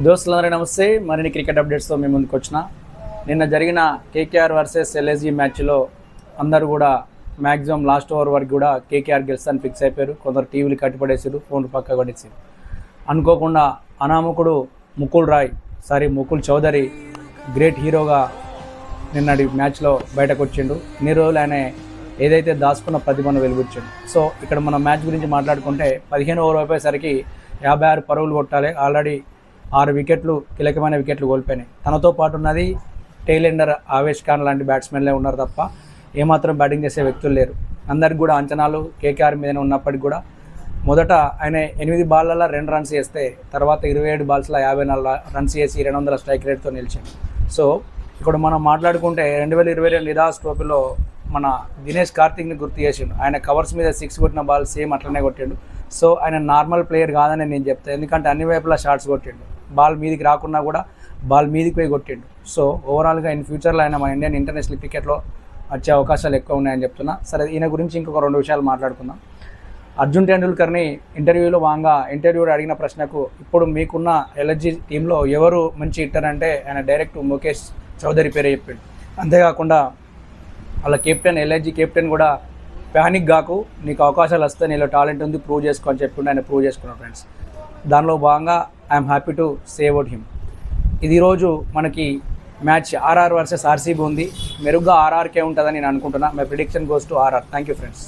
దోస్తులందరూ నమస్తే. మరిన్ని క్రికెట్ అప్డేట్స్తో మేము ముందుకు వచ్చిన. నిన్న జరిగిన కేకేఆర్ వర్సెస్ ఎల్ఎస్జీ మ్యాచ్లో అందరూ కూడా మ్యాక్సిమం లాస్ట్ ఓవర్ వరకు కూడా కేకేఆర్ గెలుస్తాను ఫిక్స్ అయిపోయారు. కొందరు టీవీలు కట్టిపడేసారు, ఫోన్లు పక్క పడేసారు. అనుకోకుండా అనామకుడు ముకుల్ చౌదరి గ్రేట్ హీరోగా నిన్నటి మ్యాచ్లో బయటకు వచ్చిండు. ఇన్ని రోజులు ఆయన ఏదైతే దాచుకున్న ప్రతిభను వెలుగుచ్చిండు. సో ఇక్కడ మనం మ్యాచ్ గురించి మాట్లాడుకుంటే 15 ఓవర్ అయిపోయేసరికి 56 పరుగులు కొట్టాలి. ఆల్రెడీ 6 వికెట్లు కీలకమైన వికెట్లు కోల్పోయినాయి. తనతో పాటు ఉన్నది టైలెండర్ ఆవేష్ ఖాన్ లాంటి బ్యాట్స్మెన్లే ఉన్నారు తప్ప ఏమాత్రం బ్యాటింగ్ చేసే వ్యక్తులు లేరు. అందరికి కూడా అంచనాలు కేకేఆర్ మీదనే ఉన్నప్పటికీ కూడా మొదట ఆయన 8 బాళ్ళల్లో 2 రన్స్ చేస్తే తర్వాత 27 బాల్స్లో 54 రన్స్ చేసి 200 స్ట్రైక్ రేట్తో నిలిచాడు. సో ఇక్కడ మనం మాట్లాడుకుంటే 2022 నిదాస్ ట్రోఫీలో మన దినేష్ కార్తిక్ని గుర్తు చేసిండు. ఆయన కవర్స్ మీద 6 కొట్టిన బాల్ సేమ్ అట్లనే కొట్టిండు. సో ఆయన నార్మల్ ప్లేయర్ కాదని నేను చెప్తాను, ఎందుకంటే అన్ని వైపులా షాట్స్ కొట్టిండు. బాల్ మీదికి రాకున్నా కూడా బాల్ మీదికి పోయి కొట్టిండు. సో ఓవరాల్గా ఇన్ ఫ్యూచర్లో ఆయన మన ఇండియన్ ఇంటర్నేషనల్ క్రికెట్లో వచ్చే అవకాశాలు ఎక్కువ ఉన్నాయని చెప్తున్నా. సరే, ఈయన గురించి ఇంకొక 2 విషయాలు మాట్లాడుకుందాం. అర్జున్ టెండూల్కర్ని ఇంటర్వ్యూలో అడిగిన ప్రశ్నకు ఇప్పుడు మీకున్న ఎల్ఎస్జీ టీంలో ఎవరు మంచి హిట్టర్ అంటే ఆయన డైరెక్ట్ ముఖేష్ చౌదరి పేరే చెప్పిండు. అంతేకాకుండా వాళ్ళ కెప్టెన్ ఎల్ఎస్జీ కెప్టెన్ కూడా ప్యానిక్ కాకు, నీకు అవకాశాలు వస్తే నీలో టాలెంట్ ఉంది, ప్రూవ్ చేసుకో అని చెప్పుకుంటే ఆయన ప్రూవ్ చేసుకున్నాడు ఫ్రెండ్స్. దానిలో భాగంగా I'm happy to say about him. ఇది ఈరోజు మనకి మ్యాచ్ ఆర్ఆర్ వర్సెస్ ఆర్సీబీ ఉంది. మెరుగ్గా ఆర్ఆర్కే ఉంటుందని నేను అనుకుంటున్నా. My prediction goes to RR. Thank you friends.